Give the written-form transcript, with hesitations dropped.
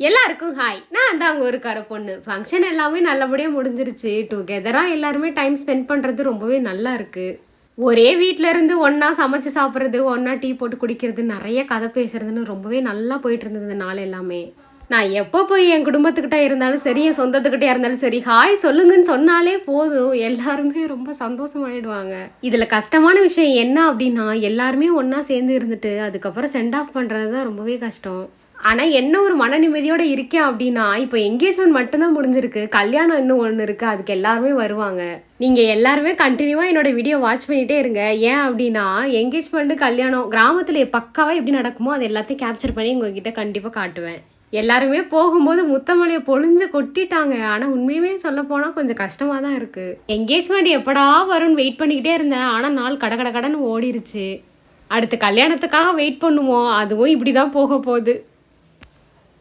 எல்லாருக்கும் ஹாய். நான் தான் ஒரு கரை பொண்ணு. ஃபங்க்ஷன் எல்லாமே நல்லபடியாக முடிஞ்சிருச்சு. டுகெதராக எல்லாருமே டைம் ஸ்பெண்ட் பண்ணுறது ரொம்பவே நல்லா இருக்கு. ஒரே வீட்டில இருந்து ஒன்றா சமைச்சு சாப்பிட்றது, ஒன்றா டீ போட்டு குடிக்கிறது, நிறைய கதை பேசுறதுன்னு ரொம்பவே நல்லா போயிட்டு இருந்தது இந்த நாள் எல்லாமே. நான் எப்போ போய் என் குடும்பத்துக்கிட்ட இருந்தாலும் சரி, என் சொந்தத்துக்கிட்டே இருந்தாலும் சரி, ஹாய் சொல்லுங்கன்னு சொன்னாலே போதும், எல்லாருமே ரொம்ப சந்தோஷமாயிடுவாங்க. இதில் கஷ்டமான விஷயம் என்ன அப்படின்னா, எல்லாருமே ஒன்றா சேர்ந்து இருந்துட்டு அதுக்கப்புறம் சென்ட் ஆஃப் பண்ணுறது தான் ரொம்பவே கஷ்டம். ஆனால் என்ன ஒரு மன நிம்மதியோடு இருக்கேன் அப்படின்னா, இப்போ என்கேஜ்மெண்ட் மட்டும்தான் முடிஞ்சிருக்கு. கல்யாணம் இன்னும் ஒன்று இருக்குது, அதுக்கு எல்லாருமே வருவாங்க. நீங்கள் எல்லாருமே கண்டினியூவாக என்னோட வீடியோ வாட்ச் பண்ணிகிட்டே இருங்க. ஏன் அப்படின்னா, என்கேஜ்மெண்ட்டு கல்யாணம் கிராமத்தில் பக்காவாக எப்படி நடக்குமோ அது எல்லாத்தையும் கேப்சர் பண்ணி உங்ககிட்ட கண்டிப்பாக காட்டுவேன். எல்லாருமே போகும்போது முத்தமலையை பொழிஞ்சு கொட்டிட்டாங்க. ஆனால் உண்மையுமே சொல்ல போனால் கொஞ்சம் கஷ்டமாக தான் இருக்குது. என்கேஜ்மெண்ட் எப்படா வரும்னு வெயிட் பண்ணிக்கிட்டே இருந்தேன். ஆனால் நாள் கடன்னு ஓடிருச்சு. அடுத்து கல்யாணத்துக்காக வெயிட் பண்ணுவோம். அதுவும் இப்படி தான் போக போகுது.